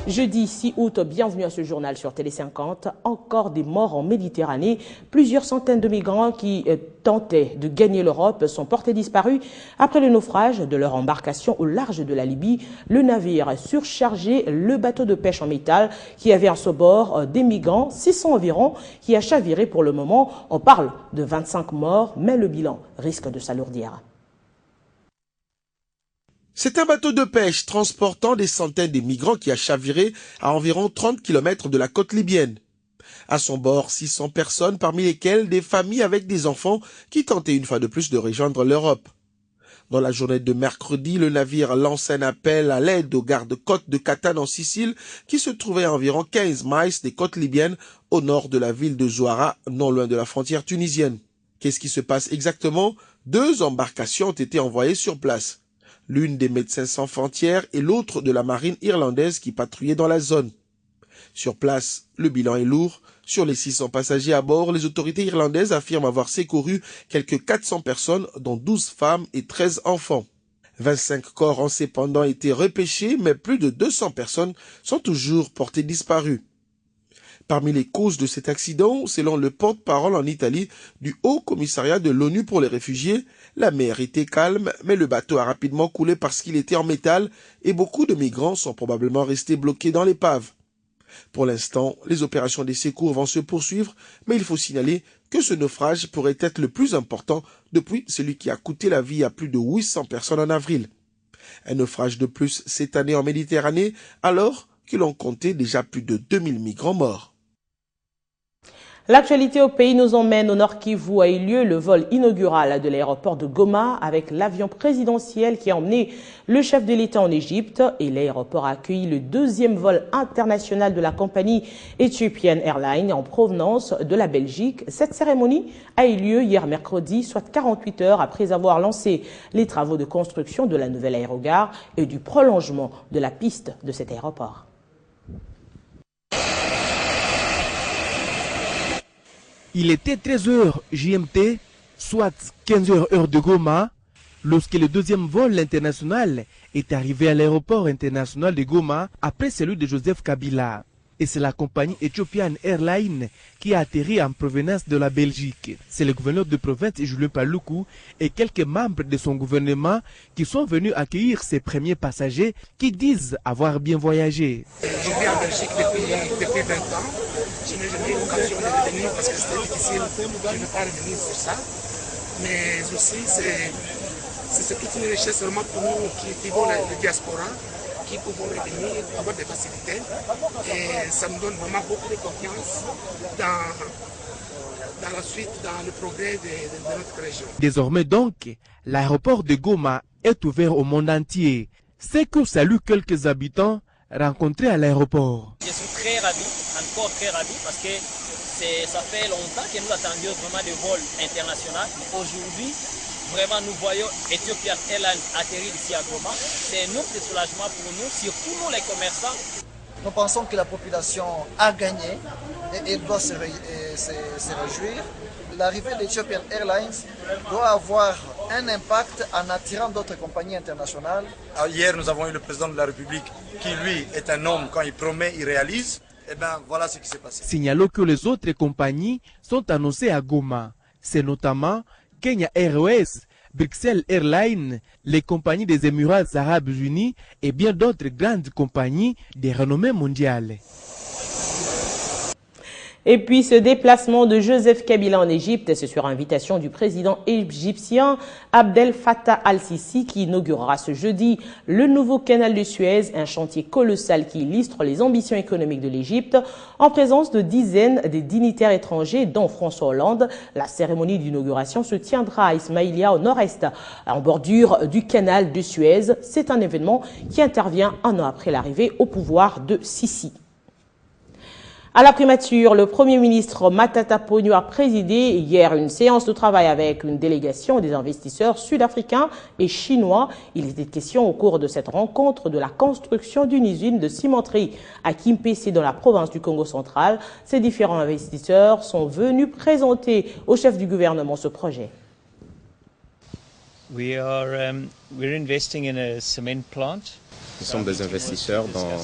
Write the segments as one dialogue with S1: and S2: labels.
S1: Jeudi 6 août, bienvenue à ce journal sur Télé 50. Encore des morts en Méditerranée. Plusieurs centaines de migrants qui tentaient de gagner l'Europe sont portés disparus après le naufrage de leur embarcation au large de la Libye. Le navire surchargé, le bateau de pêche en métal qui avait à son bord des migrants, 600 environ, qui a chaviré pour le moment. On parle de 25 morts, mais le bilan risque de s'alourdir.
S2: C'est un bateau de pêche transportant des centaines de migrants qui a chaviré à environ 30 km de la côte libyenne. À son bord, 600 personnes, parmi lesquelles des familles avec des enfants qui tentaient une fois de plus de rejoindre l'Europe. Dans la journée de mercredi, le navire lance un appel à l'aide aux gardes-côtes de Catane en Sicile, qui se trouvait à environ 15 miles des côtes libyennes au nord de la ville de Zouara, non loin de la frontière tunisienne. Qu'est-ce qui se passe exactement? 2 embarcations ont été envoyées sur place. L'une des Médecins sans frontières et l'autre de la marine irlandaise qui patrouillait dans la zone. Sur place, le bilan est lourd. Sur les 600 passagers à bord, les autorités irlandaises affirment avoir secouru quelques 400 personnes, dont 12 femmes et 13 enfants. 25 corps ont cependant été repêchés, mais plus de 200 personnes sont toujours portées disparues. Parmi les causes de cet accident, selon le porte-parole en Italie du Haut Commissariat de l'ONU pour les réfugiés, la mer était calme, mais le bateau a rapidement coulé parce qu'il était en métal et beaucoup de migrants sont probablement restés bloqués dans l'épave. Pour l'instant, les opérations de secours vont se poursuivre, mais il faut signaler que ce naufrage pourrait être le plus important depuis celui qui a coûté la vie à plus de 800 personnes en avril. Un naufrage de plus cette année en Méditerranée, alors que l'on comptait déjà plus de 2000 migrants morts.
S1: L'actualité au pays nous emmène au Nord Kivu a eu lieu le vol inaugural de l'aéroport de Goma avec l'avion présidentiel qui a emmené le chef de l'État en Égypte et l'aéroport a accueilli le 2e vol international de la compagnie Ethiopian Airlines en provenance de la Belgique. Cette cérémonie a eu lieu hier mercredi, soit 48 heures après avoir lancé les travaux de construction de la nouvelle aérogare et du prolongement de la piste de cet aéroport.
S3: Il était 13h GMT, soit 15h heure de Goma, lorsque le 2e vol international est arrivé à l'aéroport international de Goma après celui de Joseph Kabila. Et c'est la compagnie Ethiopian Airlines qui a atterri en provenance de la Belgique. C'est le gouverneur de province Julien Paluku et quelques membres de son gouvernement qui sont venus accueillir ces premiers passagers qui disent avoir bien voyagé.
S4: Je vis en Belgique depuis 20 ans. Je n'ai jamais eu l'occasion de revenir parce que c'était difficile. Je ne veux pas revenir sur ça. Mais aussi, c'est toute une richesse vraiment pour nous qui vivons la diaspora, qui pouvons revenir, avoir des facilités. Et ça nous donne vraiment beaucoup de confiance dans la suite, dans le progrès de notre région.
S3: Désormais donc, l'aéroport de Goma est ouvert au monde entier. C'est que salue quelques habitants rencontrés à l'aéroport.
S5: Je suis très ravi, encore très ravi, parce que ça fait longtemps que nous attendions vraiment des vols internationaux. Aujourd'hui, vraiment, nous voyons Ethiopian Airlines atterrir ici à Goma. C'est un autre soulagement pour nous, surtout nous les commerçants.
S6: Nous pensons que la population a gagné et elle doit se réjouir. L'arrivée d'Ethiopian Airlines doit avoir un impact en attirant d'autres compagnies internationales.
S7: Hier, nous avons eu le président de la République qui, lui, est un homme, quand il promet, il réalise. Et bien, voilà ce qui s'est passé.
S3: Signalons que les autres compagnies sont annoncées à Goma. C'est notamment Kenya Airways, Bruxelles Airlines, les compagnies des Émirats Arabes Unis et bien d'autres grandes compagnies de renommée mondiale.
S1: Et puis ce déplacement de Joseph Kabila en Égypte, c'est sur invitation du président égyptien Abdel Fattah al-Sisi qui inaugurera ce jeudi le nouveau canal de Suez, un chantier colossal qui illustre les ambitions économiques de l'Égypte en présence de dizaines de dignitaires étrangers dont François Hollande. La cérémonie d'inauguration se tiendra à Ismaïlia au nord-est, en bordure du canal de Suez. C'est un événement qui intervient un an après l'arrivée au pouvoir de Sisi. À la primature, le Premier ministre Matata Ponyo a présidé hier une séance de travail avec une délégation des investisseurs sud-africains et chinois. Il était question au cours de cette rencontre de la construction d'une usine de cimenterie à Kimpese dans la province du Congo central. Ces différents investisseurs sont venus présenter au chef du gouvernement ce projet.
S8: We're investing in a cement plant Nous sommes des investisseurs dans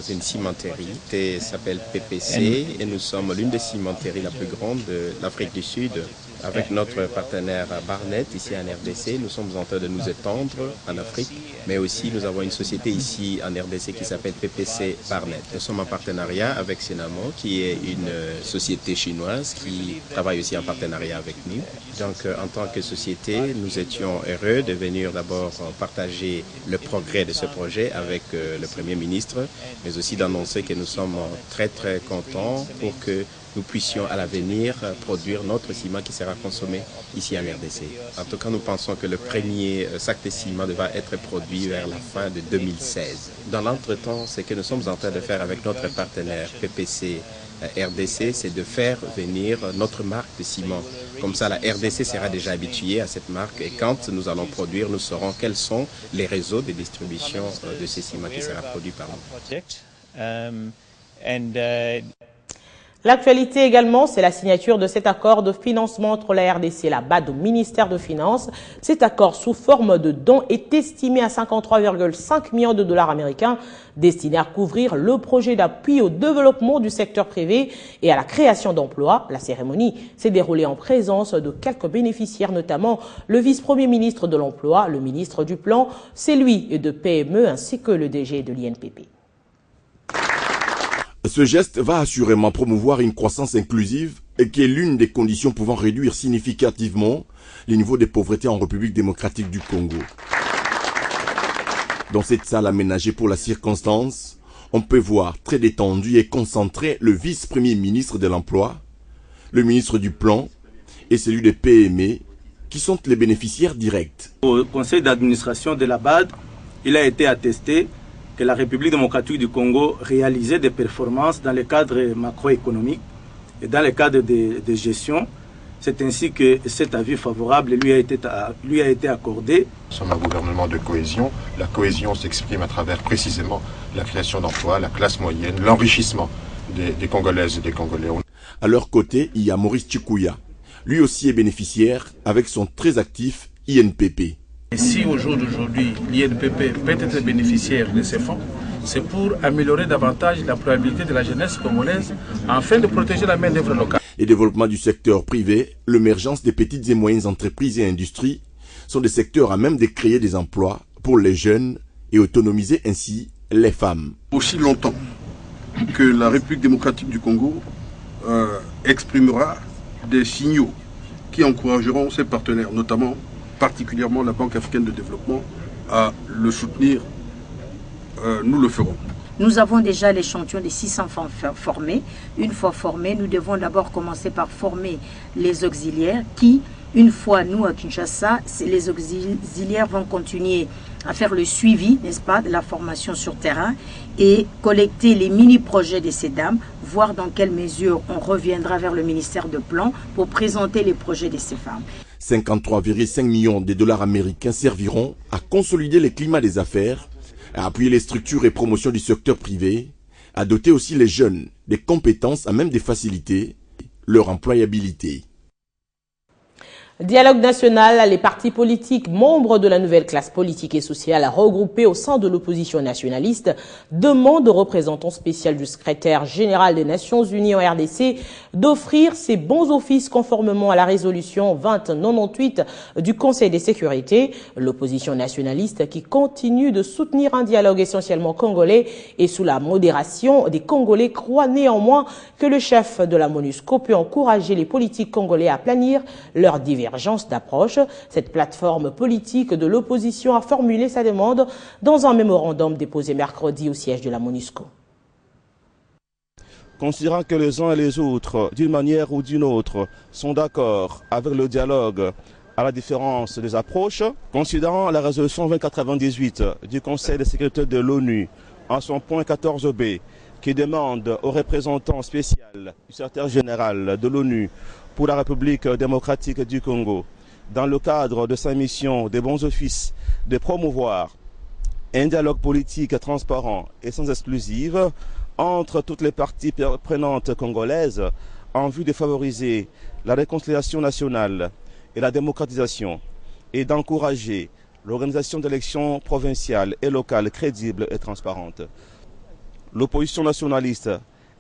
S8: une cimenterie qui s'appelle PPC et nous sommes l'une des cimenteries la plus grande de l'Afrique du Sud. Avec notre partenaire Barnett ici en RDC, nous sommes en train de nous étendre en Afrique, mais aussi nous avons une société ici en RDC qui s'appelle PPC Barnett. Nous sommes en partenariat avec Cinnamon, qui est une société chinoise qui travaille aussi en partenariat avec nous. Donc en tant que société, nous étions heureux de venir d'abord partager le progrès de ce projet avec le Premier ministre, mais aussi d'annoncer que nous sommes très très contents pour que nous puissions à l'avenir produire notre ciment qui sera consommé ici en RDC. En tout cas, nous pensons que le premier sac de ciment devra être produit vers la fin de 2016. Dans l'entretemps, ce que nous sommes en train de faire avec notre partenaire PPC RDC, c'est de faire venir notre marque de ciment. Comme ça, la RDC sera déjà habituée à cette marque et quand nous allons produire, nous saurons quels sont les réseaux de distribution de ces ciments qui sera produit par nous.
S1: L'actualité également, c'est la signature de cet accord de financement entre la RDC et la BAD au ministère de Finances. Cet accord sous forme de dons est estimé à 53,5 millions de dollars américains, destiné à couvrir le projet d'appui au développement du secteur privé et à la création d'emplois. La cérémonie s'est déroulée en présence de quelques bénéficiaires, notamment le vice-premier ministre de l'Emploi, le ministre du Plan, celui de PME ainsi que le DG de l'INPP.
S9: Ce geste va assurément promouvoir une croissance inclusive et qui est l'une des conditions pouvant réduire significativement les niveaux de pauvreté en République démocratique du Congo. Dans cette salle aménagée pour la circonstance, on peut voir très détendu et concentré le vice-premier ministre de l'Emploi, le ministre du Plan et celui des PME qui sont les bénéficiaires directs.
S10: Au conseil d'administration de la BAD, il a été attesté que la République démocratique du Congo réalisait des performances dans le cadre macroéconomique et dans le cadre de gestion. C'est ainsi que cet avis favorable lui a été accordé.
S11: Nous sommes un gouvernement de cohésion. La cohésion s'exprime à travers précisément la création d'emplois, la classe moyenne, l'enrichissement des Congolaises et des Congolais.
S9: À leur côté, il y a Maurice Chikuya. Lui aussi est bénéficiaire avec son très actif INPP.
S12: Et si au jour d'aujourd'hui, l'INPP peut être bénéficiaire de ces fonds, c'est pour améliorer davantage l'employabilité de la jeunesse congolaise afin de protéger la main-d'œuvre locale.
S9: Les développements du secteur privé, l'émergence des petites et moyennes entreprises et industries sont des secteurs à même de créer des emplois pour les jeunes et autonomiser ainsi les femmes.
S13: Aussi longtemps que la République démocratique du Congo exprimera des signaux qui encourageront ses partenaires, notamment particulièrement la Banque africaine de développement, à le soutenir, nous le ferons.
S14: Nous avons déjà l'échantillon des 600 femmes formées. Une fois formées, nous devons d'abord commencer par former les auxiliaires qui, une fois nous à Kinshasa, les auxiliaires vont continuer à faire le suivi, n'est-ce pas, de la formation sur terrain et collecter les mini-projets de ces dames, voir dans quelle mesure on reviendra vers le ministère de Plan pour présenter les projets de ces femmes.
S9: 53,5 millions de dollars américains serviront à consolider le climat des affaires, à appuyer les structures et promotions du secteur privé, à doter aussi les jeunes des compétences à même de faciliter leur employabilité.
S1: Dialogue national, les partis politiques membres de la nouvelle classe politique et sociale regroupés au sein de l'opposition nationaliste demandent au représentant spécial du secrétaire général des Nations Unies en RDC d'offrir ses bons offices conformément à la résolution 2098 du Conseil de sécurité. L'opposition nationaliste qui continue de soutenir un dialogue essentiellement congolais et sous la modération des Congolais croit néanmoins que le chef de la MONUSCO peut encourager les politiques congolais à planir leur divergence d'approche. Cette plateforme politique de l'opposition a formulé sa demande dans un mémorandum déposé mercredi au siège de la MONUSCO.
S15: Considérant que les uns et les autres, d'une manière ou d'une autre, sont d'accord avec le dialogue à la différence des approches, considérant la résolution 2098 du Conseil de sécurité de l'ONU en son point 14b, qui demande au représentant spécial du secrétaire général de l'ONU pour la République démocratique du Congo, dans le cadre de sa mission des bons offices, de promouvoir un dialogue politique transparent et sans exclusive entre toutes les parties prenantes congolaises en vue de favoriser la réconciliation nationale et la démocratisation et d'encourager l'organisation d'élections provinciales et locales crédibles et transparentes. L'opposition nationaliste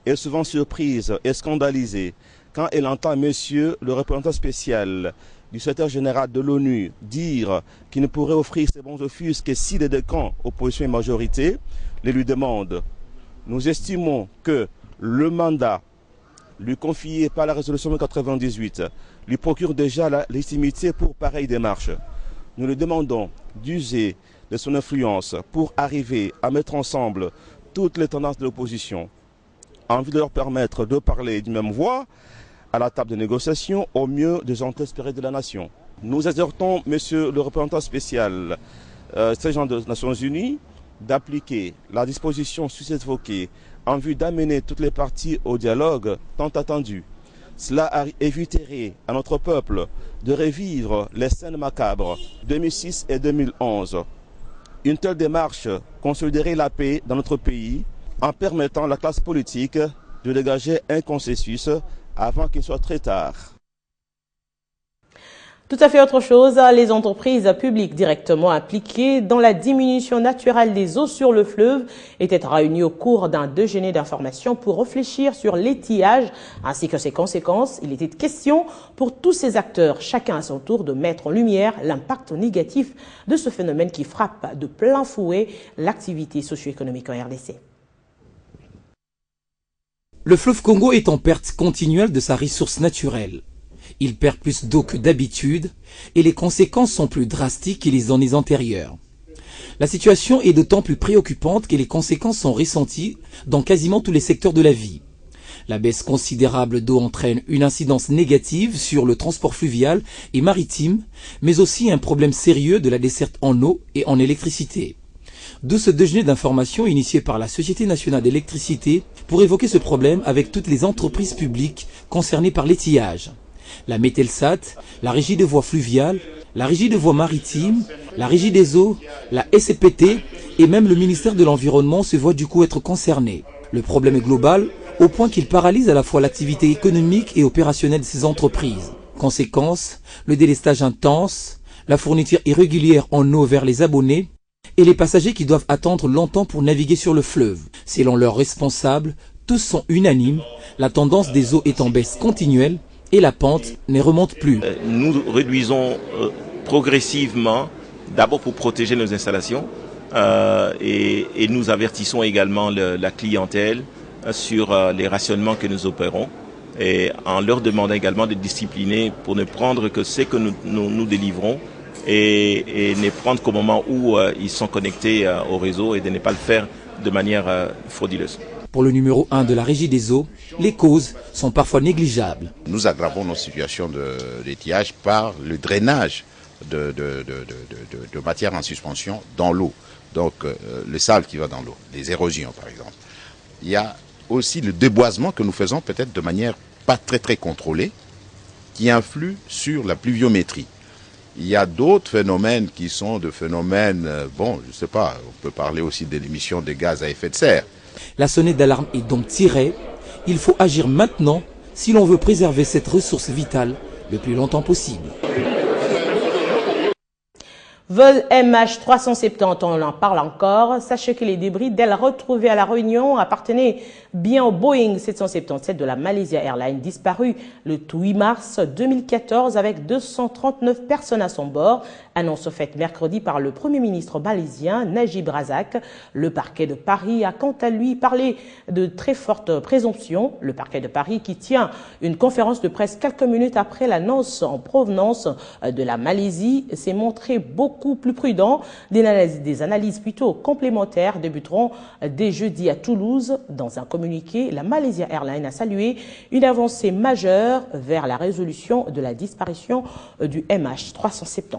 S15: est souvent surprise et scandalisée quand elle entend monsieur le représentant spécial du secrétaire général de l'ONU dire qu'il ne pourrait offrir ses bons offices que si les deux camps, opposition et majorité, les lui demandent. Nous estimons que le mandat lui confié par la résolution 98 lui procure déjà la légitimité pour pareille démarche. Nous lui demandons d'user de son influence pour arriver à mettre ensemble toutes les tendances de l'opposition, en vue de leur permettre de parler d'une même voix à la table de négociation au mieux des intérêts espérés de la nation. Nous exhortons, monsieur le représentant spécial sergent des Nations Unies, d'appliquer la disposition susévoquée en vue d'amener toutes les parties au dialogue tant attendu. Cela éviterait à notre peuple de revivre les scènes macabres 2006 et 2011. Une telle démarche consoliderait la paix dans notre pays en permettant à la classe politique de dégager un consensus avant qu'il soit très tard.
S1: Tout à fait autre chose, les entreprises publiques directement impliquées dans la diminution naturelle des eaux sur le fleuve étaient réunies au cours d'un déjeuner d'information pour réfléchir sur l'étiage ainsi que ses conséquences. Il était question pour tous ces acteurs, chacun à son tour, de mettre en lumière l'impact négatif de ce phénomène qui frappe de plein fouet l'activité socio-économique en RDC.
S16: Le fleuve Congo est en perte continuelle de sa ressource naturelle. Il perd plus d'eau que d'habitude et les conséquences sont plus drastiques que les années antérieures. La situation est d'autant plus préoccupante que les conséquences sont ressenties dans quasiment tous les secteurs de la vie. La baisse considérable d'eau entraîne une incidence négative sur le transport fluvial et maritime, mais aussi un problème sérieux de la desserte en eau et en électricité. D'où ce déjeuner d'information initié par la Société nationale d'électricité pour évoquer ce problème avec toutes les entreprises publiques concernées par l'étiage. La Mételsat, la Régie des voies fluviales, la Régie des voies maritimes, la Régie des eaux, la SCPT et même le ministère de l'Environnement se voient du coup être concernés. Le problème est global au point qu'il paralyse à la fois l'activité économique et opérationnelle de ces entreprises. Conséquence, le délestage intense, la fourniture irrégulière en eau vers les abonnés et les passagers qui doivent attendre longtemps pour naviguer sur le fleuve. Selon leurs responsables, tous sont unanimes, la tendance des eaux est en baisse continuelle et la pente ne remonte plus.
S17: Nous réduisons progressivement, d'abord pour protéger nos installations, et nous avertissons également la clientèle sur les rationnements que nous opérons, et en leur demandant également de discipliner pour ne prendre que ce que nous délivrons, et ne prendre qu'au moment où ils sont connectés au réseau et de ne pas le faire de manière frauduleuse.
S16: Pour le numéro 1 de la Régie des eaux, les causes sont parfois négligeables.
S18: Nous aggravons nos situations d'étiage par le drainage de matière en suspension dans l'eau. Donc le sable qui va dans l'eau, les érosions par exemple. Il y a aussi le déboisement que nous faisons peut-être de manière pas très contrôlée, qui influe sur la pluviométrie. Il y a d'autres phénomènes qui sont de phénomènes, bon, je ne sais pas, on peut parler aussi de l'émission de gaz à effet de serre.
S16: La sonnette d'alarme est donc tirée. Il faut agir maintenant si l'on veut préserver cette ressource vitale le plus longtemps possible.
S1: Vol MH370, on en parle encore. Sachez que les débris d'ailes retrouvés à La Réunion appartenaient bien au Boeing 777 de la Malaysia Airlines, disparu le 8 mars 2014 avec 239 personnes à son bord. Annonce faite mercredi par le Premier ministre malaisien Najib Razak. Le parquet de Paris a quant à lui parlé de très forte présomption. Le parquet de Paris qui tient une conférence de presse quelques minutes après l'annonce en provenance de la Malaisie s'est montré beaucoup plus prudent. Des analyses plutôt complémentaires débuteront dès jeudi à Toulouse. Dans un communiqué, la Malaysia Airlines a salué une avancée majeure vers la résolution de la disparition du MH370.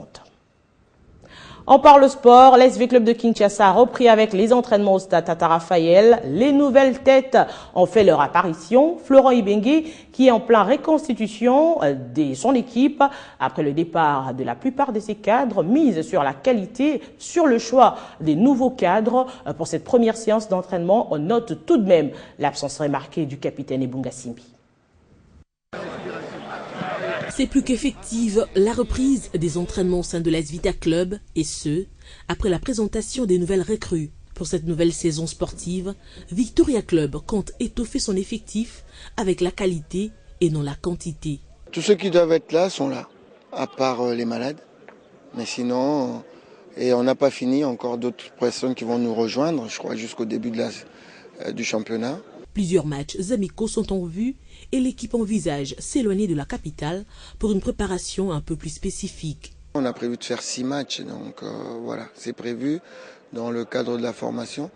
S1: On parle sport, l'SV Club de Kinshasa a repris avec les entraînements au stade Tata Raphaël. Les nouvelles têtes ont fait leur apparition. Florent Ibengue, qui est en plein reconstitution de son équipe après le départ de la plupart de ses cadres, mise sur la qualité, sur le choix des nouveaux cadres pour cette première séance d'entraînement. On note tout de même l'absence remarquée du capitaine Ebunga Simbi.
S19: C'est plus qu'effective la reprise des entraînements au sein de l'AS Vita Club, et ce, après la présentation des nouvelles recrues. Pour cette nouvelle saison sportive, Victoria Club compte étoffer son effectif avec la qualité et non la quantité.
S20: Tous ceux qui doivent être là sont là, à part les malades. Mais sinon, et on n'a pas fini, encore d'autres personnes qui vont nous rejoindre, je crois, jusqu'au début du championnat.
S19: Plusieurs matchs amicaux sont en vue et l'équipe envisage s'éloigner de la capitale pour une préparation un peu plus spécifique.
S20: On a prévu de faire 6 matchs, donc voilà, c'est prévu dans le cadre de la formation,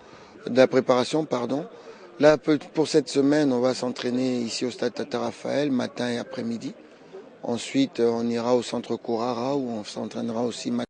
S20: de la préparation, pardon. Là, pour cette semaine, on va s'entraîner ici au stade Tata Raphaël, matin et après-midi. Ensuite, on ira au centre Kourara où on s'entraînera aussi matin.